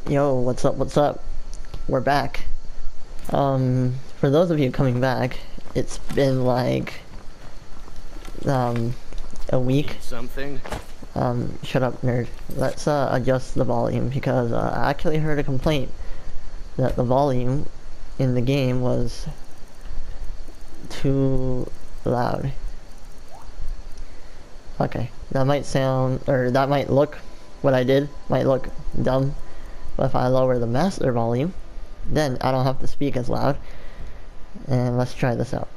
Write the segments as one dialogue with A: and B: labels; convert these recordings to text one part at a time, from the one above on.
A: Yo, what's up, what's up? We're back. For those of you coming back, it's been like, a week.
B: Need something?
A: Shut up, nerd. Let's, adjust the volume because, I actually heard a complaint that the volume in the game was too loud. Okay, that might sound, or that might look, what I did might look dumb, but if I lower the master volume, then I don't have to speak as loud. And let's try this out.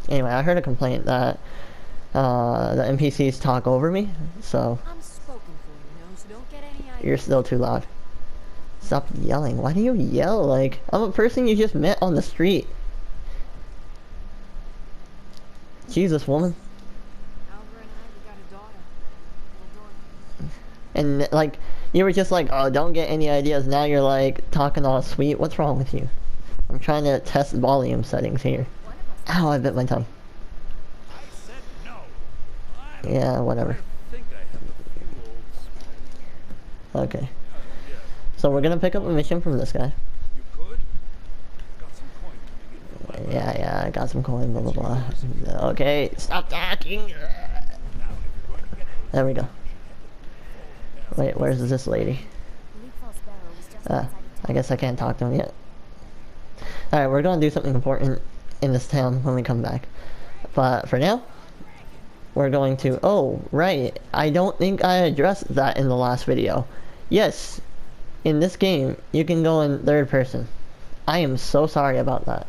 A: Anyway, I heard a complaint that the NPCs talk over me, so
C: I'm spoken for, you know, so don't get any ideas.
A: you're still too loud. Stop yelling. Why do you yell? Like, I'm a person you just met on the street. Jesus, woman.
C: Alva and I, we got a daughter. Little daughter.
A: And, like, you were just like, oh, don't get any ideas. Now you're, like, talking all sweet. What's wrong with you? I'm trying to test volume settings here. Ow, I bit my tongue.
B: I said no.
A: Yeah, whatever.
B: I think I have a few old
A: Okay.
B: yeah.
A: So we're gonna pick up a mission from this guy.
B: You could? Got some coin coming in from my
A: Yeah, I got some coin, blah, blah, blah. Okay, stop talking. There we go. Wait, where's this lady? I guess I can't talk to him yet. Alright, we're gonna do something important in this town when we come back. But for now, we're going to... Oh, right. I don't think I addressed that in the last video. Yes, in this game, you can go in third person. I am so sorry about that.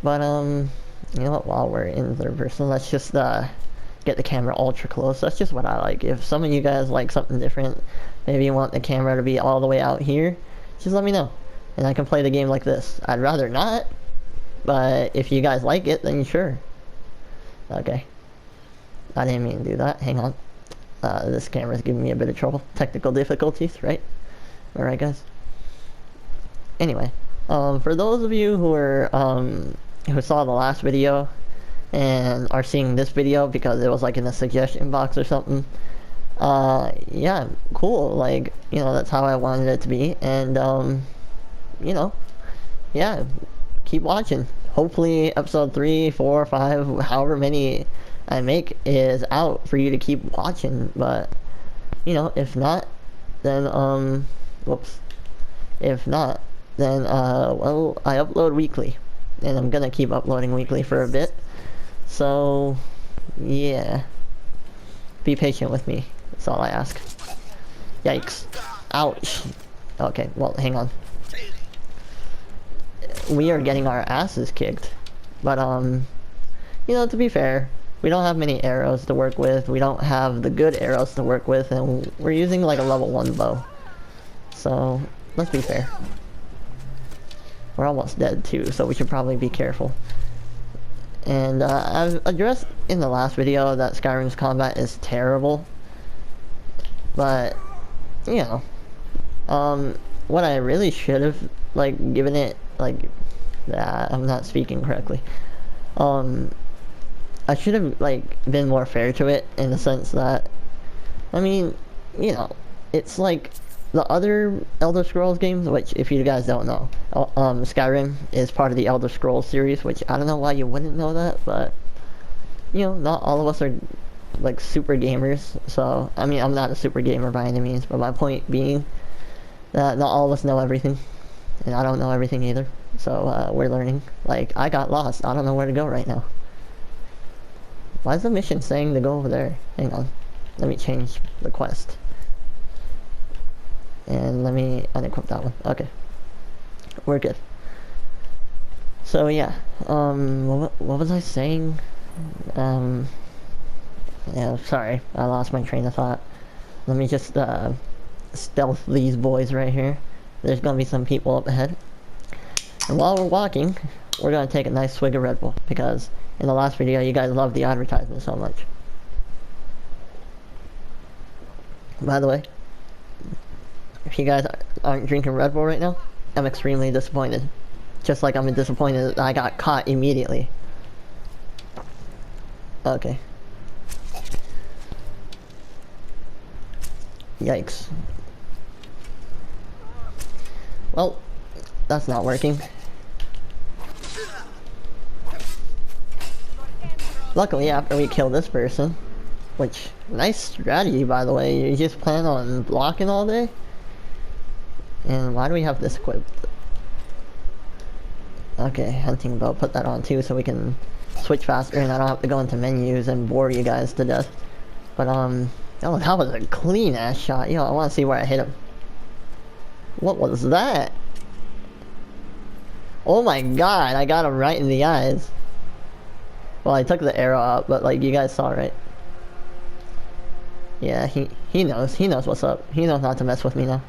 A: But, you know what, while we're in third person, let's just, get the camera ultra close. That's just what I like. If some of you guys like something different, maybe you want the camera to be all the way out here, just let me know. And I can play the game like this. I'd rather not, but if you guys like it, then sure. Okay. I didn't mean to do that. Hang on. This camera's giving me a bit of trouble. Technical difficulties, right? Alright, guys. Anyway, for those of you who are, who saw the last video and are seeing this video because it was like in the suggestion box or something, yeah, cool. Like, you know, that's how I wanted it to be. And, you know, yeah, keep watching. Hopefully episode 3, 4, 5, however many I make is out for you to keep watching. But, you know, if not, then, whoops. If not, then, well, I upload weekly. And I'm gonna keep uploading weekly for a bit. So, yeah. Be patient with me. That's all I ask. Yikes. Ouch. Okay, well, hang on. We are getting our asses kicked. But, you know, to be fair, we don't have many arrows to work with. We don't have the good arrows to work with, and we're using like a level 1 bow. So, let's be fair. We're almost dead too, so we should probably be careful. And, I've addressed in the last video that Skyrim's combat is terrible. But, you know, what I really should have, like, given it, like, I'm not speaking correctly. I should have, like, been more fair to it in the sense that, I mean, you know, it's like the other Elder Scrolls games, which, if you guys don't know, Skyrim is part of the Elder Scrolls series, which I don't know why you wouldn't know that, but, you know, not all of us are, like, super gamers, so, I mean, I'm not a super gamer by any means, but my point being that not all of us know everything, and I don't know everything either, so, we're learning. Like, I got lost, I don't know where to go right now. Why is the mission saying to go over there? Hang on, let me change the quest. And let me unequip that one. Okay. We're good. So yeah, what was I saying? Yeah, sorry, I lost my train of thought. Let me just, stealth these boys right here. There's gonna be some people up ahead. And while we're walking, we're gonna take a nice swig of Red Bull, because in the last video, you guys loved the advertisement so much. By the way, if you guys aren't drinking Red Bull right now, I'm extremely disappointed. Just like I'm disappointed that I got caught immediately. Okay. Yikes. Well, that's not working. Luckily, after we kill this person, which, nice strategy by the way, you just plan on blocking all day? And why do we have this equipped? Okay, hunting bow, put that on too so we can switch faster and I don't have to go into menus and bore you guys to death. But oh, that was a clean ass shot. Yo, I want to see where I hit him. What was that? Oh my god, I got him right in the eyes. Well, I took the arrow out, but like you guys saw, right? Yeah, he knows what's up. He knows not to mess with me now.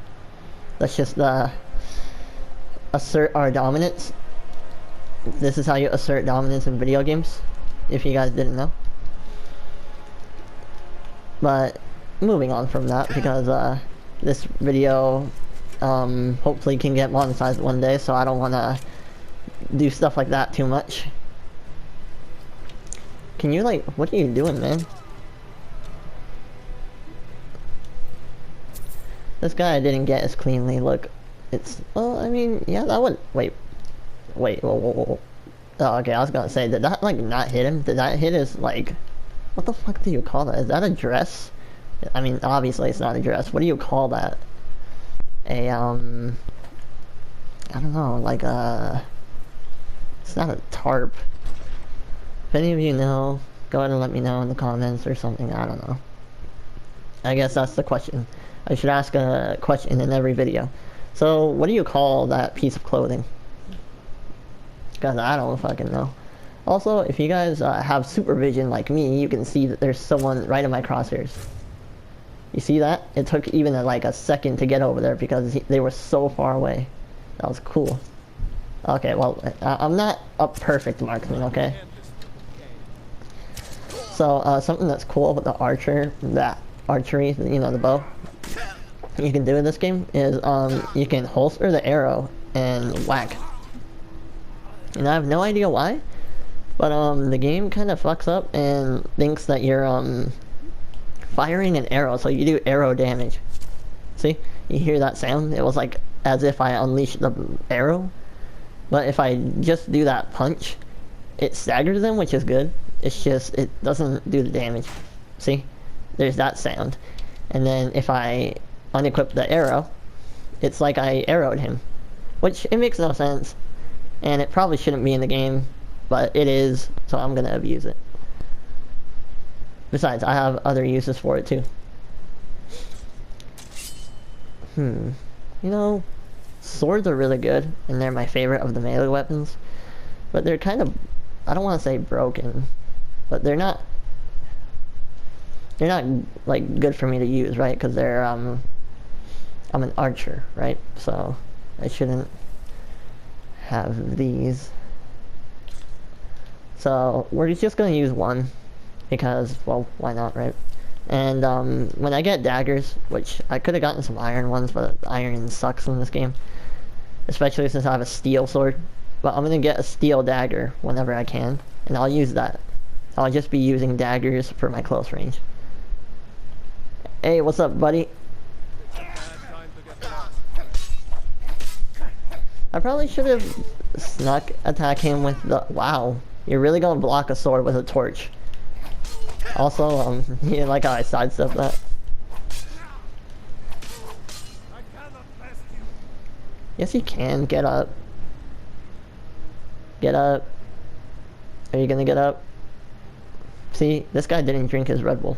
A: Let's just assert our dominance. This is how you assert dominance in video games, if you guys didn't know. But moving on from that, because this video hopefully can get monetized one day, so I don't want to do stuff like that too much. Can you like, what are you doing, man? This guy I didn't get as cleanly. Look, it's, well, I mean, yeah, that would, wait, whoa. Oh, okay, I was gonna say, did that like not hit him? Did that hit his, like, what the fuck do you call that? Is that a dress? I mean, obviously it's not a dress. What do you call that? A, I don't know, like it's not a tarp. If any of you know, go ahead and let me know in the comments or something, I don't know. I guess that's the question. I should ask a question in every video. So, what do you call that piece of clothing? Because I don't fucking know. Also, if you guys have supervision like me, you can see that there's someone right in my crosshairs. You see that? It took even like a second to get over there because they were so far away. That was cool. Okay, well, I'm not a perfect marksman, okay? So, something that's cool with the archery, you know, the bow, you can do in this game is, you can holster the arrow and whack. And I have no idea why, but, the game kind of fucks up and thinks that you're, firing an arrow, so you do arrow damage. See? You hear that sound? It was like as if I unleashed the arrow. But if I just do that punch, it staggers them, which is good. It's just, it doesn't do the damage. See? There's that sound. And then if I unequip the arrow, it's like I arrowed him. Which, it makes no sense. And it probably shouldn't be in the game, but it is, so I'm gonna abuse it. Besides, I have other uses for it too. You know, swords are really good, and they're my favorite of the melee weapons. But they're kind of, I don't want to say broken, but they're not like good for me to use, right? Because they're I'm an archer, right? So I shouldn't have these. So we're just gonna use one because, well, why not, right? And when I get daggers, which I could have gotten some iron ones, but iron sucks in this game, especially since I have a steel sword. But I'm gonna get a steel dagger whenever I can, and I'll use that. I'll just be using daggers for my close range. Hey, what's up, buddy? I probably should have snuck attack him with the, wow, you're really gonna block a sword with a torch. Also, you didn't like how I sidestepped that. Yes, you can. Get up. Get up. Are you gonna get up? See, this guy didn't drink his Red Bull.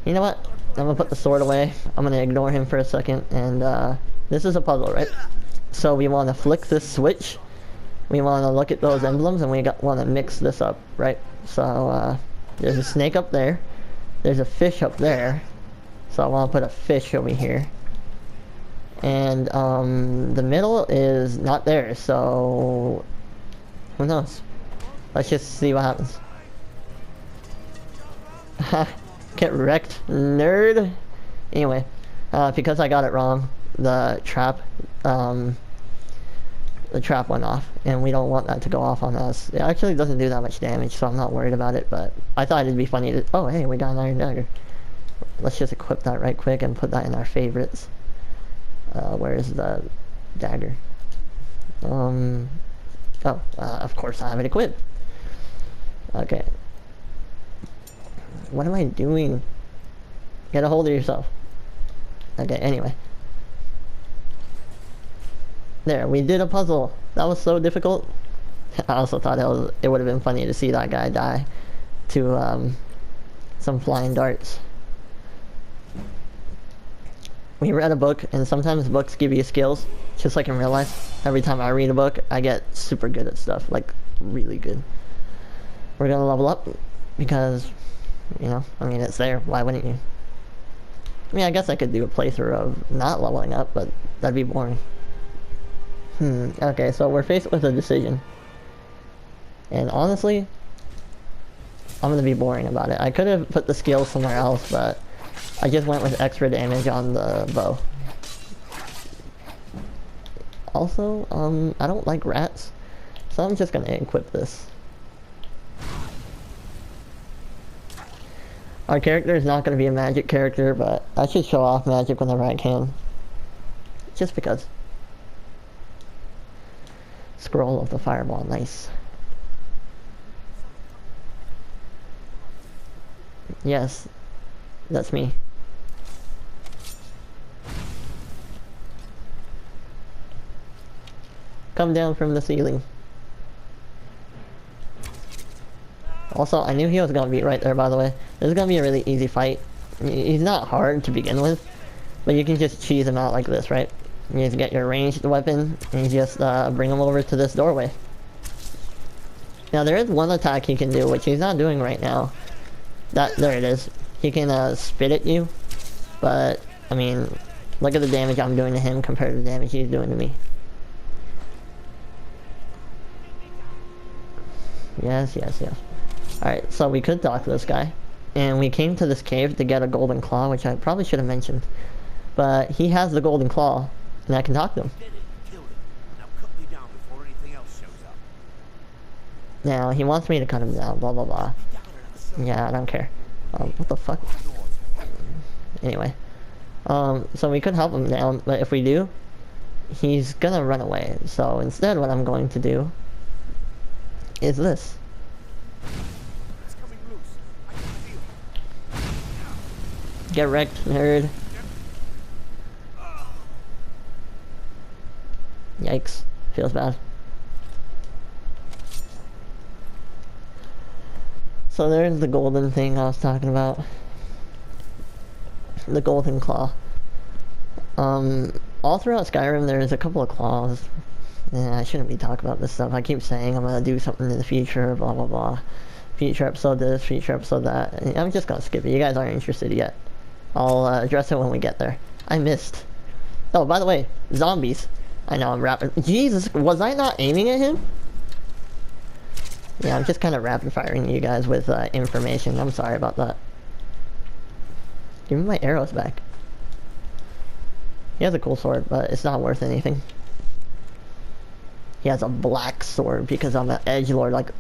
A: You know what? I'm gonna put the sword away. I'm gonna ignore him for a second, and this is a puzzle, right? So we want to flick this switch. We want to look at those emblems, and we want to mix this up, right? So there's a snake up there. There's a fish up there. So I want to put a fish over here. And the middle is not there, so who knows? Let's just see what happens. Get wrecked, nerd. Anyway, because I got it wrong, the trap went off, and we don't want that to go off on us. It actually doesn't do that much damage, so I'm not worried about it, but I thought it'd be funny to, oh hey, we got an iron dagger. Let's just equip that right quick and put that in our favorites. Where's the dagger? Oh, of course I have it equipped. Okay. What am I doing? Get a hold of yourself. Okay, anyway. There, we did a puzzle. That was so difficult. I also thought it would have been funny to see that guy die to some flying darts. We read a book, and sometimes books give you skills, just like in real life. Every time I read a book, I get super good at stuff, like really good. We're gonna level up because, you know, I mean, it's there. Why wouldn't you? I mean, I guess I could do a playthrough of not leveling up, but that'd be boring. Okay, so we're faced with a decision. And honestly, I'm gonna be boring about it. I could have put the skills somewhere else, but I just went with extra damage on the bow. Also, I don't like rats, so I'm just gonna equip this. Our character is not gonna be a magic character, but I should show off magic whenever I can. Just because. Scroll of the fireball, nice. Yes, that's me. Come down from the ceiling. Also, I knew he was gonna be right there, by the way. This is gonna be a really easy fight. He's not hard to begin with, but you can just cheese him out like this, right? You just get your ranged weapon, and you just bring him over to this doorway. Now, there is one attack he can do, which he's not doing right now. There it is. He can spit at you, but, I mean, look at the damage I'm doing to him compared to the damage he's doing to me. Yes, yes, yes. Alright, so we could talk to this guy. And we came to this cave to get a golden claw, which I probably should have mentioned. But he has the golden claw, and I can talk to him.
B: Now cut me down before anything else shows up.
A: Now, he wants me to cut him down, blah blah blah. Yeah, I don't care. What the fuck? Anyway. So we could help him down, but if we do, he's gonna run away. So instead, what I'm going to do is this.
B: It's coming loose. I can feel it.
A: Get wrecked, nerd. Yikes. Feels bad. So there's the golden thing I was talking about. The golden claw. All throughout Skyrim there's a couple of claws. Yeah, I shouldn't be talking about this stuff. I keep saying I'm gonna do something in the future, blah blah blah. Future episode this, future episode that. And I'm just gonna skip it. You guys aren't interested yet. I'll address it when we get there. I missed. Oh, by the way, zombies. I know I'm rapid. Jesus, was I not aiming at him? Yeah, I'm just kind of rapid firing you guys with information. I'm sorry about that. Give me my arrows back. He has a cool sword, but it's not worth anything. He has a black sword because I'm an edgelord, like...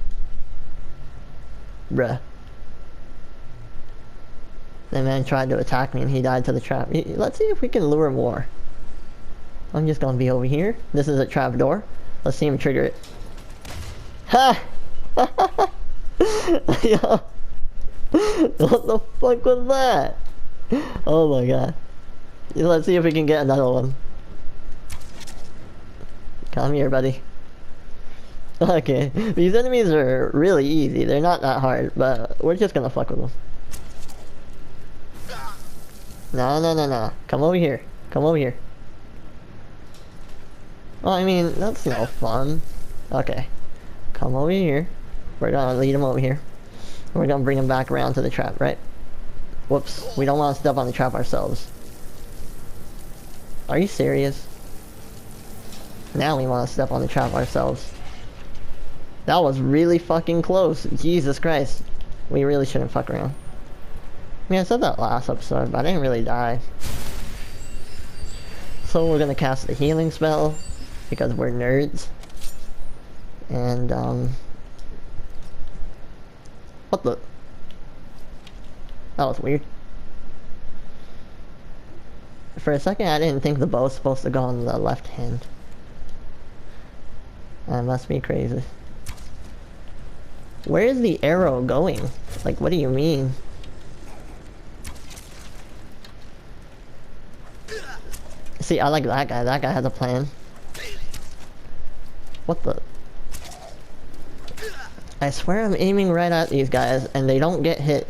A: Bruh. The man tried to attack me and he died to the trap. Let's see if we can lure more. I'm just gonna be over here. This is a trap door. Let's see him trigger it. Ha! Yo. What the fuck was that? Oh my god. Let's see if we can get another one. Come here, buddy. Okay, these enemies are really easy. They're not that hard, but we're just gonna fuck with them. No, no, no, no. Come over here. Come over here. Well, I mean, that's no fun. Okay. Come over here. We're gonna lead him over here. We're gonna bring him back around to the trap, right? Whoops. We don't want to step on the trap ourselves. Are you serious? Now we want to step on the trap ourselves. That was really fucking close. Jesus Christ. We really shouldn't fuck around. I mean, I said that last episode, but I didn't really die. So we're gonna cast the healing spell, because we're nerds. And, what the? That was weird. For a second, I didn't think the bow was supposed to go on the left hand. That must be crazy. Where is the arrow going? Like, what do you mean? See, I like that guy. That guy has a plan. What the? I swear I'm aiming right at these guys and they don't get hit.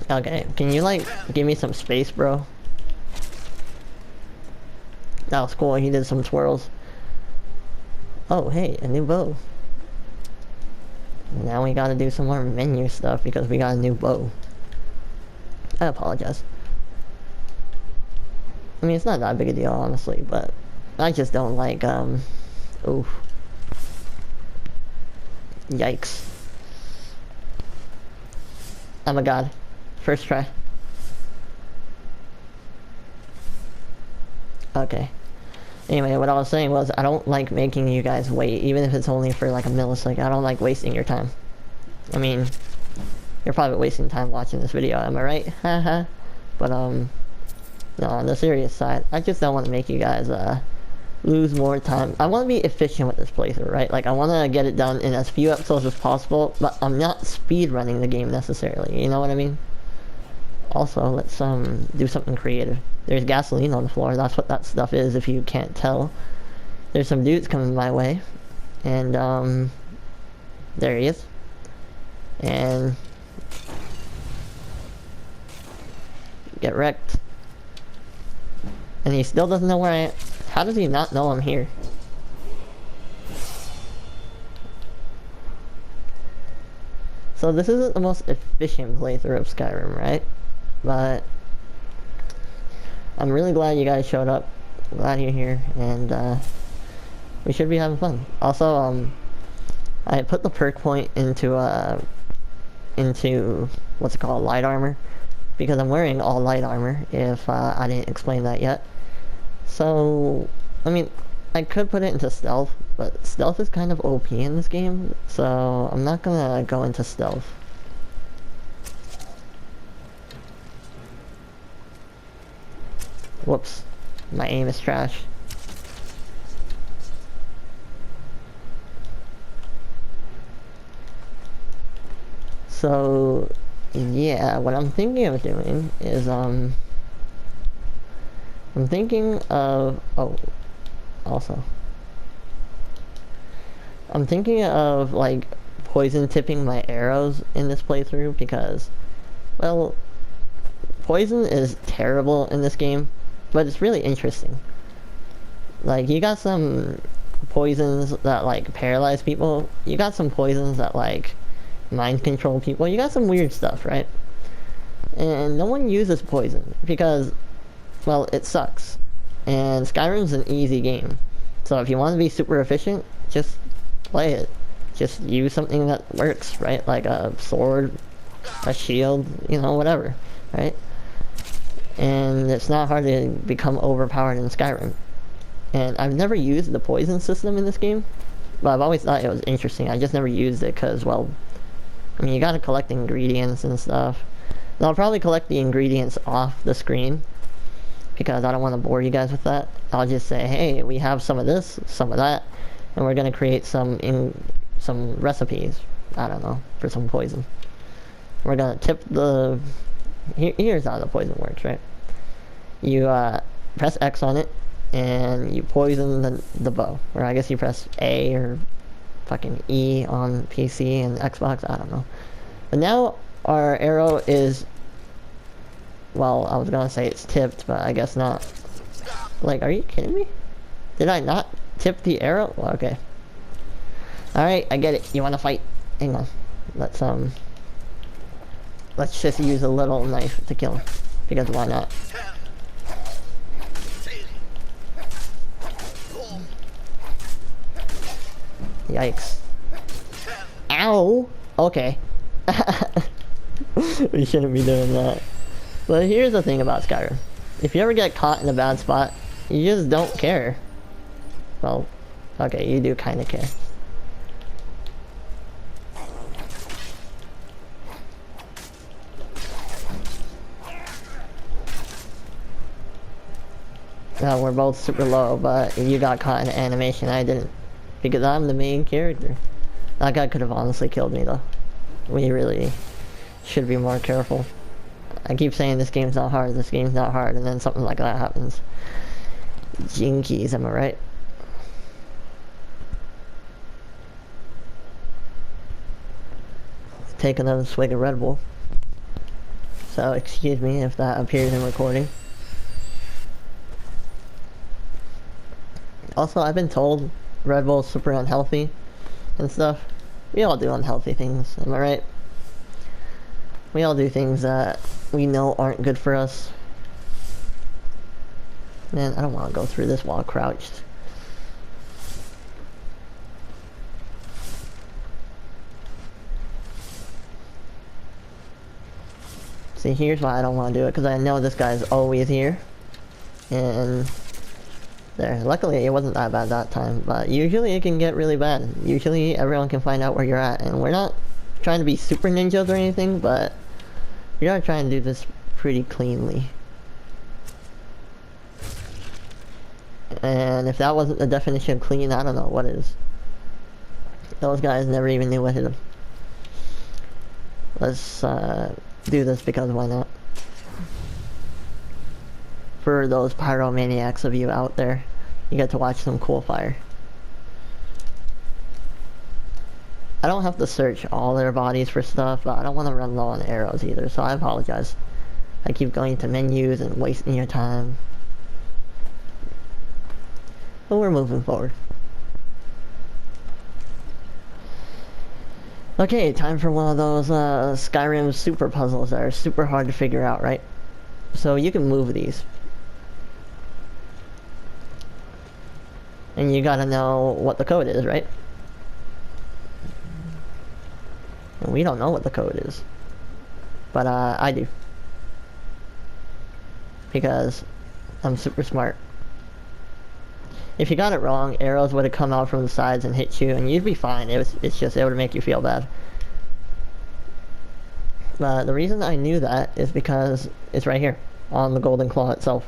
A: Okay, can you like give me some space, bro? That was cool. He did some twirls. Oh, hey, a new bow. Now we gotta do some more menu stuff because we got a new bow. I apologize. I mean, it's not that big a deal, honestly, but I just don't like, oof. Yikes. Oh my god. First try. Okay. Anyway, what I was saying was, I don't like making you guys wait, even if it's only for like a millisecond. I don't like wasting your time. I mean, you're probably wasting time watching this video, am I right? Haha. But, no, on the serious side, I just don't want to make you guys, lose more time. I want to be efficient with this playthrough, right? Like, I want to get it done in as few episodes as possible, but I'm not speedrunning the game necessarily, you know what I mean? Also, let's, do something creative. There's gasoline on the floor, that's what that stuff is if you can't tell. There's some dudes coming my way, and, there he is. And... get wrecked. And he still doesn't know where I am. How does he not know I'm here? So this isn't the most efficient playthrough of Skyrim, right? But I'm really glad you guys showed up. Glad you're here, and we should be having fun. Also, I put the perk point into what's it called, light armor, because I'm wearing all light armor. If I didn't explain that yet. So, I mean, I could put it into stealth, but stealth is kind of OP in this game, so I'm not gonna go into stealth. Whoops, my aim is trash. So, yeah, what I'm thinking of doing is, I'm thinking of, I'm thinking of, like, poison tipping my arrows in this playthrough because, well, poison is terrible in this game, but it's really interesting. Like, you got some poisons that, like, paralyze people. You got some poisons that, like, mind control people. You got some weird stuff, right? And no one uses poison because, well, it sucks. And Skyrim's an easy game. So if you want to be super efficient, just play it. Just use something that works, right? Like a sword, a shield, you know, whatever, right? And it's not hard to become overpowered in Skyrim. And I've never used the poison system in this game, but I've always thought it was interesting. I just never used it because, well, I mean, you gotta collect ingredients and stuff. And I'll probably collect the ingredients off the screen because I don't want to bore you guys with that. I'll just say, hey, we have some of this, some of that, and we're gonna create some recipes. I don't know, for some poison. We're gonna tip the... Here's how the poison works, right? You press X on it, and you poison the bow. Or I guess you press A or fucking E on PC and Xbox, I don't know. But now our arrow is... well, I was gonna say it's tipped, but I guess not. Like, are you kidding me? Did I not tip the arrow? Well, okay. Alright, I get it. You wanna fight? Hang on. Let's just use a little knife to kill him. Because why not? Yikes. Ow! Okay. We shouldn't be doing that. But here's the thing about Skyrim. If you ever get caught in a bad spot, you just don't care. Well, okay, you do kind of care. We're both super low, but you got caught in animation. I didn't. Because I'm the main character. That guy could have honestly killed me though. We really should be more careful. I keep saying this game's not hard, this game's not hard, and then something like that happens. Jinkies, am I right? Let's take another swig of Red Bull. So excuse me if that appears in recording. Also, I've been told Red Bull's super unhealthy and stuff. We all do unhealthy things, am I right? We all do things that we know aren't good for us. Man, I don't want to go through this while crouched. See, here's why I don't want to do it, because I know this guy's always here. And there. Luckily, it wasn't that bad that time, but usually it can get really bad. Usually, everyone can find out where you're at, and we're not trying to be super ninjas or anything, but we are trying to do this pretty cleanly. And if that wasn't the definition of clean, I don't know what is. Those guys never even knew what hit them. Let's do this because why not? For those pyromaniacs of you out there, you get to watch some cool fire. I don't have to search all their bodies for stuff, but I don't want to run low on arrows either, so I apologize. I keep going to menus and wasting your time. But we're moving forward. Okay, time for one of those Skyrim super puzzles that are super hard to figure out, right? So you can move these. And you gotta know what the code is, right? And we don't know what the code is. But I do. Because I'm super smart. If you got it wrong, arrows would have come out from the sides and hit you, and you'd be fine. It's just, it would make you feel bad. But the reason I knew that is because it's right here, on the golden claw itself.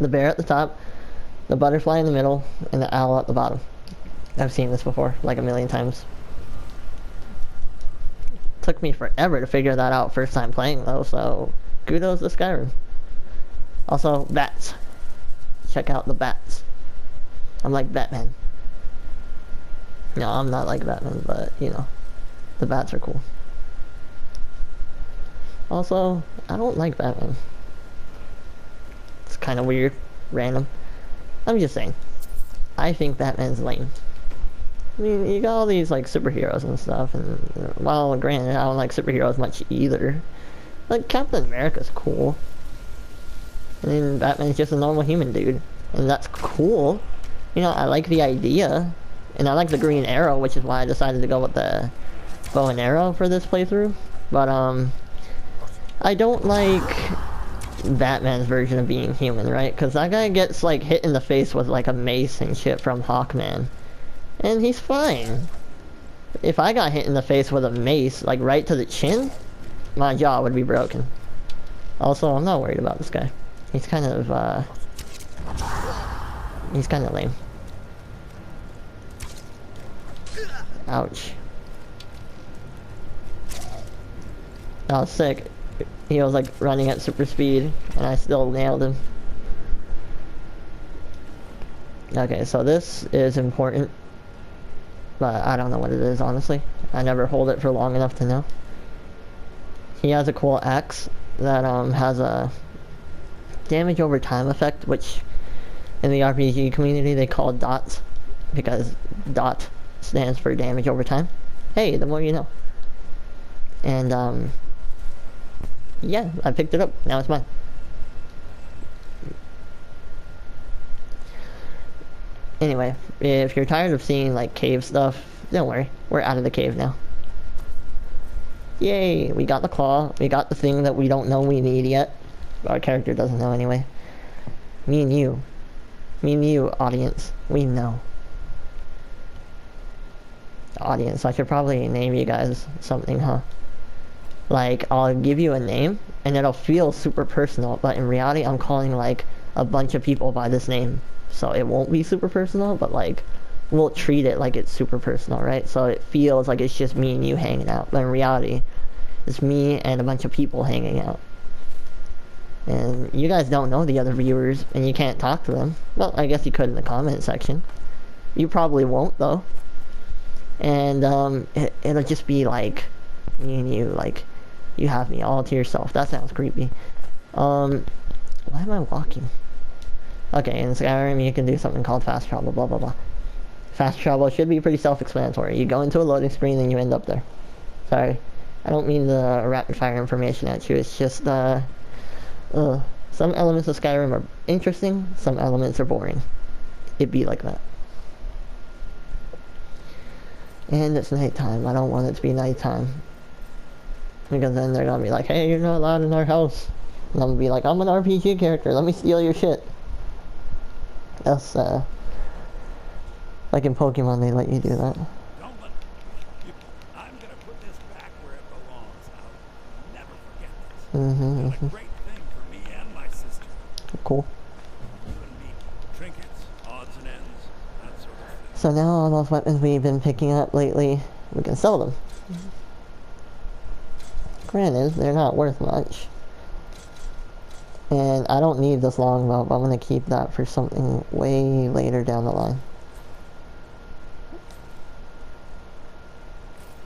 A: The bear at the top, the butterfly in the middle, and the owl at the bottom. I've seen this before, like a million times. Took me forever to figure that out first time playing though, so kudos to Skyrim. Also, bats. Check out the bats. I'm like Batman. No, I'm not like Batman, but, you know, the bats are cool. Also, I don't like Batman. It's kind of weird, random. I'm just saying. I think Batman's lame. I mean, you got all these, like, superheroes and stuff, and, well, granted, I don't like superheroes much either. Like, Captain America's cool. I mean, Batman's just a normal human dude. And that's cool. You know, I like the idea. And I like the Green Arrow, which is why I decided to go with the bow and arrow for this playthrough. But, I don't like Batman's version of being human, right? Because that guy gets, like, hit in the face with, like, a mace and shit from Hawkman. And he's fine. If I got hit in the face with a mace, like, right to the chin, my jaw would be broken. Also, I'm not worried about this guy. He's kind of lame. Ouch. That was sick. He was like running at super speed, and I still nailed him. Okay, so this is important. But I don't know what it is, honestly. I never hold it for long enough to know. He has a cool axe that has a damage over time effect, which in the RPG community they call dots, because dot stands for damage over time. Hey, the more you know. And yeah, I picked it up. Now it's mine. Anyway, if you're tired of seeing like cave stuff, don't worry. We're out of the cave now. Yay, we got the claw. We got the thing that we don't know we need yet. Our character doesn't know anyway. Me and you. Me and you, audience. We know. Audience, I should probably name you guys something, huh? Like, I'll give you a name, and it'll feel super personal, but in reality, I'm calling, like, a bunch of people by this name. So it won't be super personal, but like, we'll treat it like it's super personal, right? So it feels like it's just me and you hanging out. But in reality, it's me and a bunch of people hanging out. And you guys don't know the other viewers, and you can't talk to them. Well, I guess you could in the comment section. You probably won't, though. And it'll just be like me and you, like, you have me all to yourself. That sounds creepy. Why am I walking? Okay, in Skyrim you can do something called fast travel, blah blah blah. Fast travel should be pretty self-explanatory. You go into a loading screen and you end up there. Sorry, I don't mean the rapid fire information at you. It's just some elements of Skyrim are interesting, some elements are boring. It'd be like that. And it's nighttime. I don't want it to be nighttime. Because then they're gonna be like, hey, you're not allowed in our house. And I'm gonna be like, I'm an RPG character, let me steal your shit. That's, like in Pokemon, they let you do that.
B: Don't let you, I'm gonna put this back where it belongs. I'll never forget this. It's a great thing for me and my sister.
A: Cool.
B: You and me. Trinkets, odds and ends, that sort of thing.
A: So now all those weapons we've been picking up lately, we can sell them. Granted, they're not worth much. And I don't need this longbow, but I'm going to keep that for something way later down the line.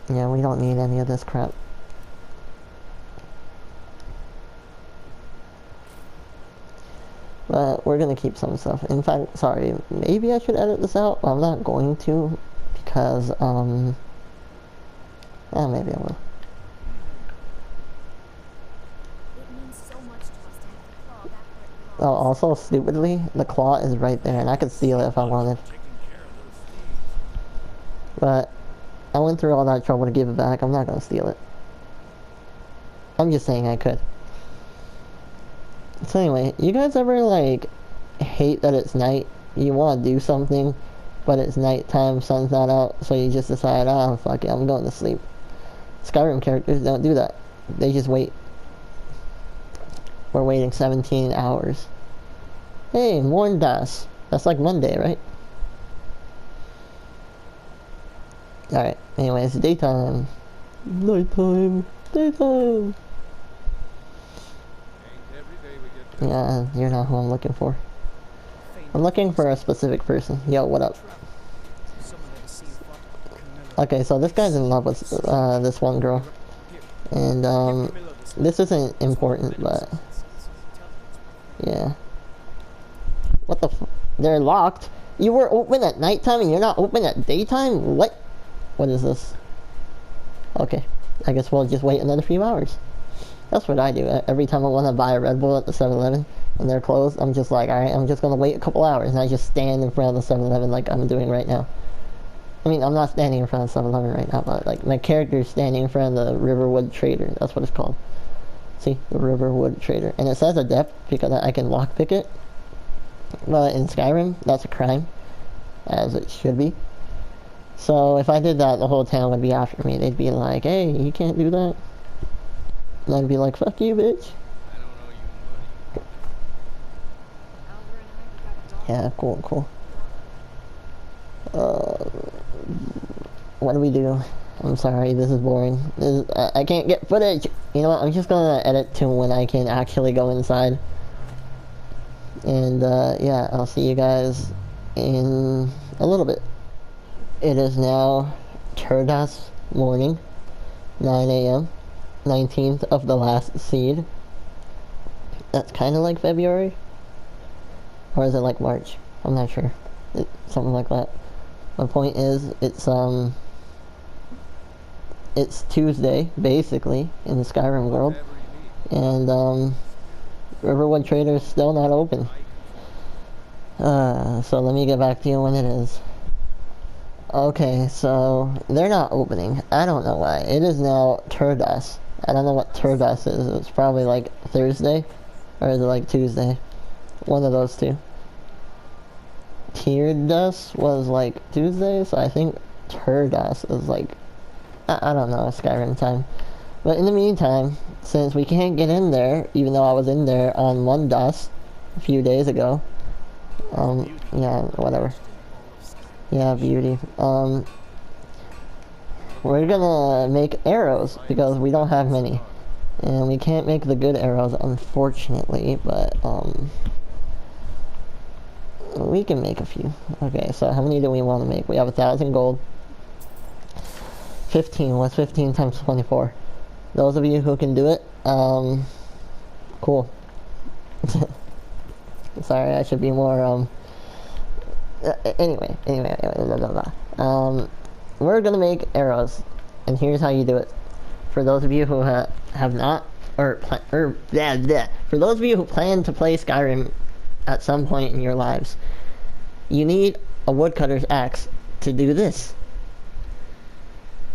A: Yeah, we don't need any of this crap. But we're going to keep some stuff. In fact, sorry, maybe I should edit this out. I'm not going to, because, maybe I will. Oh, also, stupidly, the claw is right there, and I could steal it if I wanted. But I went through all that trouble to give it back. I'm not gonna steal it. I'm just saying I could. So anyway, you guys ever, like, hate that it's night? You want to do something, but it's nighttime, sun's not out, so you just decide, oh, fuck it, I'm going to sleep. Skyrim characters don't do that. They just wait. We're waiting 17 hours. Hey, Morndas. That's like Monday, right? Alright, anyways, daytime. Nighttime. Daytime. Yeah, you're not who I'm looking for. I'm looking for a specific person. Yo, what up? Okay, so this guy's in love with this one girl. And, this isn't important, but... yeah. What the f- They're locked? You were open at nighttime and you're not open at daytime? What? What is this? Okay. I guess we'll just wait another few hours. That's what I do. Every time I want to buy a Red Bull at the 7-Eleven and they're closed, I'm just like, alright, I'm just gonna wait a couple hours, and I just stand in front of the 7-Eleven like I'm doing right now. I mean, I'm not standing in front of 7-Eleven right now, but like my character's standing in front of the Riverwood Trader. That's what it's called. See, the Riverwood Trader. And it says adept because I can lockpick it. But in Skyrim, that's a crime. As it should be. So if I did that, the whole town would be after me. They'd be like, hey, you can't do that. And I'd be like, fuck you, bitch. Yeah, cool, cool. What do we do? I'm sorry, this is boring. I can't get footage. You know what, I'm just gonna edit to when I can actually go inside. And, yeah, I'll see you guys in a little bit. It is now Turdas morning, 9 a.m., 19th of the last seed. That's kind of like February? Or is it like March? I'm not sure. Something like that. My point is, it's Tuesday, basically, in the Skyrim world. And, Riverwood Trader is still not open. So let me get back to you when it is. Okay, so they're not opening. I don't know why. It is now Turdas. I don't know what Turdas is. It's probably like Thursday, or is it like Tuesday? One of those two. Teardas was like Tuesday, so I think Turdas is like, I don't know, Skyrim time. But in the meantime, since we can't get in there, even though I was in there on Mondas, a few days ago. Yeah, whatever. Yeah, beauty. We're gonna make arrows because we don't have many. And we can't make the good arrows, unfortunately, but, we can make a few. Okay, so how many do we want to make? We have 1,000 gold. 15. What's 15 times 24? Those of you who can do it, cool. Sorry, I should be more, anyway, blah, blah, blah. We're gonna make arrows, and here's how you do it. For those of you who have not, for those of you who plan to play Skyrim at some point in your lives, you need a woodcutter's axe to do this.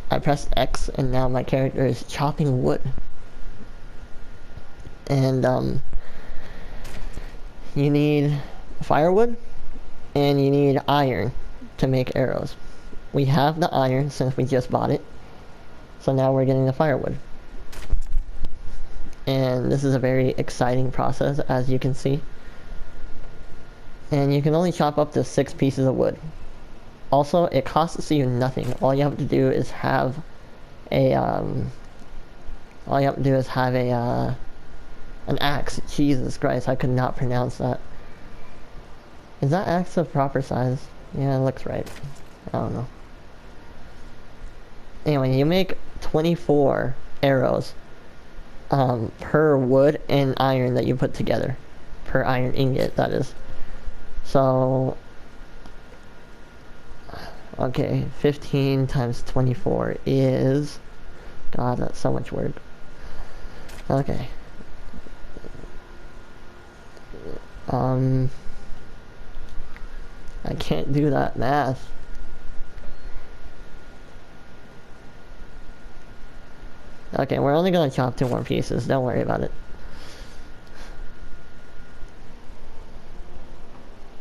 A: I pressed X, and now my character is chopping wood. And, you need firewood, and you need iron to make arrows. We have the iron since we just bought it, so now we're getting the firewood. And this is a very exciting process, as you can see. And you can only chop up to 6 pieces of wood. Also, it costs you nothing. All you have to do is have a, an axe. Jesus Christ, I could not pronounce that. Is that axe the proper size? Yeah, it looks right. I don't know. Anyway, you make 24 arrows per wood and iron that you put together. Per iron ingot, that is. So, okay, 15 times 24 is... God, that's so much work. Okay. I can't do that math. Okay, we're only gonna chop 2 more pieces, don't worry about it.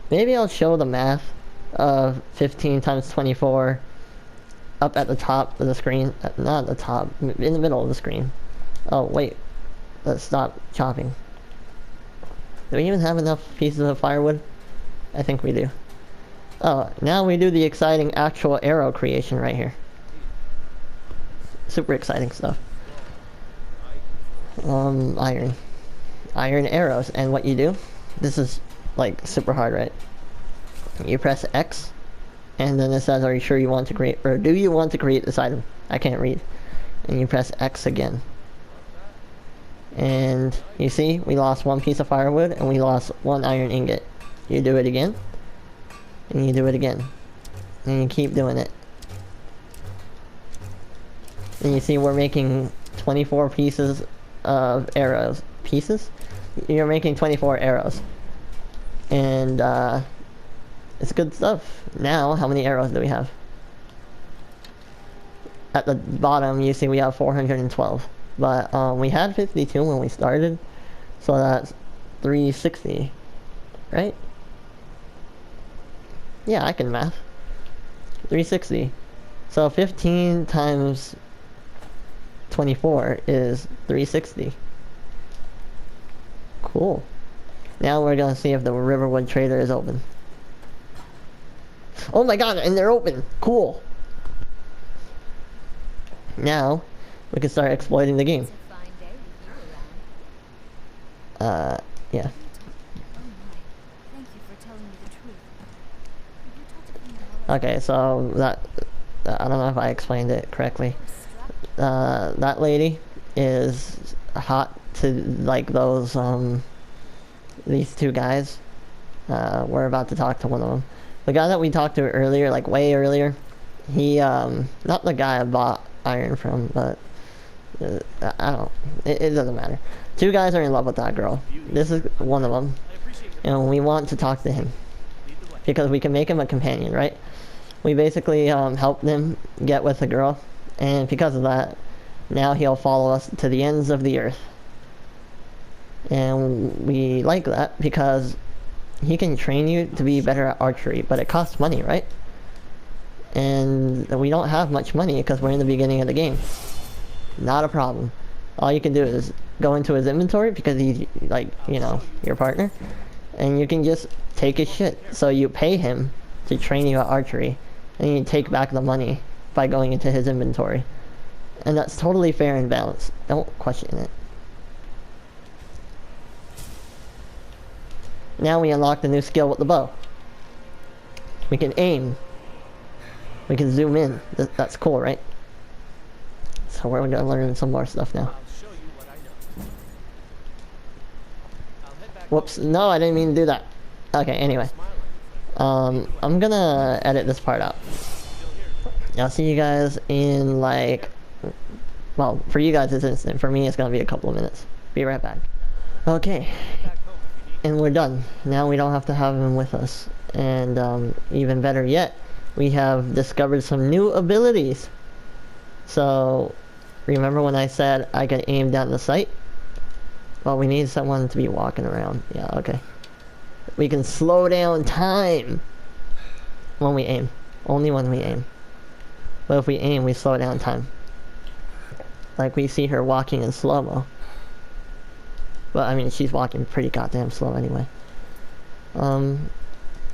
A: Maybe I'll show the math of 15 times 24 up at the top of the screen. Not at the top, in the middle of the screen. Oh, wait. Let's stop chopping. Do we even have enough pieces of firewood? I think we do. Oh, now we do the exciting actual arrow creation right here. Super exciting stuff. Iron. Iron arrows, and what you do, this is like super hard, right? You press X, and then it says, are you sure you want to create, or do you want to create this item? I can't read. And you press X again. And you see, we lost 1 piece of firewood, and we lost 1 iron ingot. You do it again, and you do it again. And you keep doing it. And you see we're making 24 pieces of arrows. Pieces? You're making 24 arrows. And, it's good stuff. Now, how many arrows do we have? At the bottom, you see we have 412. But, we had 52 when we started. So that's 360. Right? Yeah, I can math. 360. So 15 times 24 is 360. Cool. Now we're gonna see if the Riverwood Trader is open. Oh my god, and they're open! Cool! Now, we can start exploiting the game. Yeah. Okay, so that... I don't know if I explained it correctly. That lady is hot to, like, those, these 2 guys. We're about to talk to one of them. The guy that we talked to earlier, like way earlier, he, not the guy I bought iron from, but, I don't, it doesn't matter. 2 guys are in love with that girl. This is one of them. And we want to talk to him. Because we can make him a companion, right? We basically, helped him get with a girl. And because of that, now he'll follow us to the ends of the earth. And we like that because he can train you to be better at archery, but it costs money, right? And we don't have much money because we're in the beginning of the game. Not a problem. All you can do is go into his inventory because he's, like, you know, your partner. and you can just take his shit. So you pay him to train you at archery, and you take back the money by going into his inventory. And that's totally fair and balanced. Don't question it. Now we unlock the new skill with the bow. We can aim. We can zoom in. That's cool, right? So we're gonna learn some more stuff now. Whoops, no, I didn't mean to do that. Okay, anyway. I'm gonna edit this part out. I'll see you guys in like... Well, for you guys it's instant. For me it's gonna be a couple of minutes. Be right back. Okay. And we're done. Now we don't have to have him with us. And even better yet, we have discovered some new abilities. So, remember when I said I could aim down the sight? Well, we need someone to be walking around. Yeah, okay. We can slow down time when we aim. Only when we aim. But if we aim, we slow down time. Like we see her walking in slow-mo. But I mean, she's walking pretty goddamn slow anyway.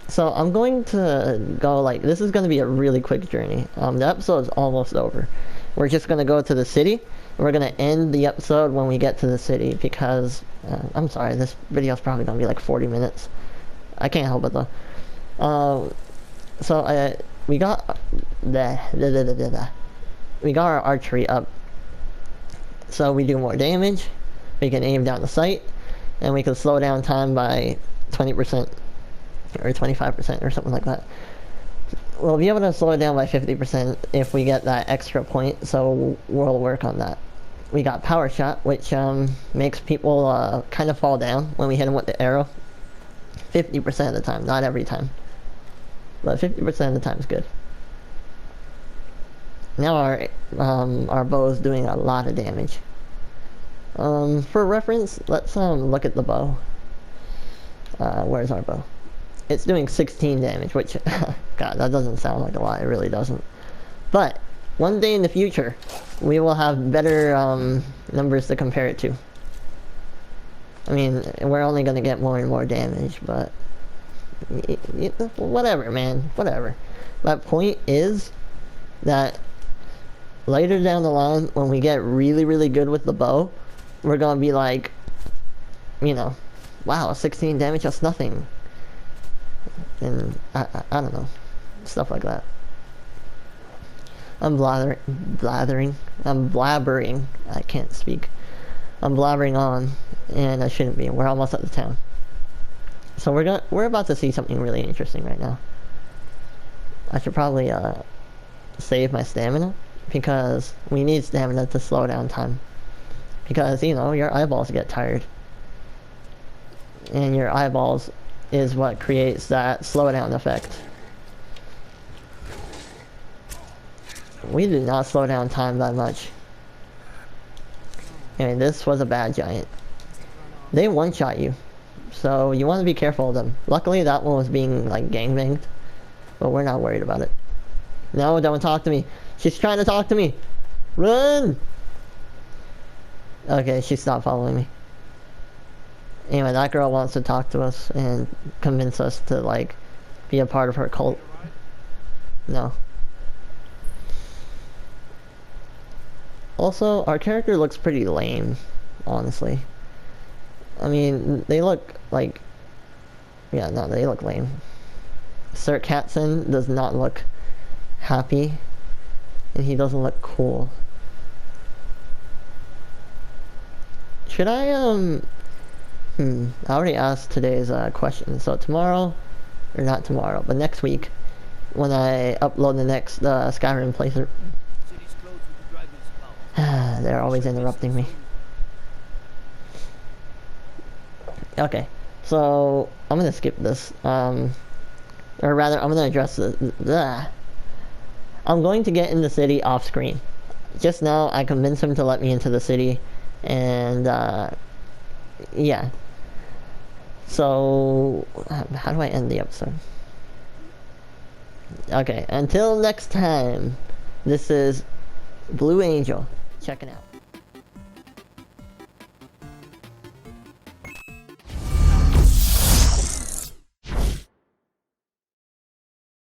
A: So I'm going to go like, this is going to be a really quick journey. The episode's almost over. We're just going to go to the city. We're going to end the episode when we get to the city because, I'm sorry, this video's probably going to be like 40 minutes. I can't help it though. We got we got our archery up. So we do more damage. We can aim down the sight. And we can slow down time by 20%. Or 25% or something like that. We'll be able to slow it down by 50% if we get that extra point, so we'll work on that. We got power shot, which makes people kind of fall down when we hit them with the arrow. 50% of the time, not every time. But 50% of the time is good. Now our bow is doing a lot of damage. For reference, let's look at the bow. Where's our bow? It's doing 16 damage, which, God, that doesn't sound like a lot. It really doesn't. But, one day in the future, we will have better numbers to compare it to. I mean, we're only going to get more and more damage, but... whatever, man. Whatever. My point is that later down the line, when we get really, really good with the bow, we're going to be like, you know, wow, 16 damage, that's nothing. And I don't know, stuff like that. I'm blathering. I'm blabbering. I can't speak. I'm blabbering on, and I shouldn't be. We're almost at the town. So we're about to see something really interesting right now. I should probably save my stamina because we need stamina to slow down time. Because you know your eyeballs get tired, and your eyeballs is what creates that slowdown effect. We did not slow down time that much. Anyway, this was a bad giant. They one-shot you, so you want to be careful of them. Luckily, that one was being like gangbanged, but we're not worried about it. No, don't talk to me. She's trying to talk to me. Run! Okay, she stopped following me. Anyway, that girl wants to talk to us and convince us to, like, be a part of her cult. No. Also, our character looks pretty lame, honestly. I mean, they look like... Yeah, no, they look lame. Sir Katzen does not look happy, and he doesn't look cool. Should I, I already asked today's question, so tomorrow, or not tomorrow, but next week, when I upload the next Skyrim playthrough. They're always interrupting me. Okay, so I'm gonna skip this, or rather, I'm gonna address this. I'm going to get in the city off screen. Just now, I convinced him to let me into the city, and yeah. So, how do I end the episode? Okay, until next time, this is Blue Angel, checking out.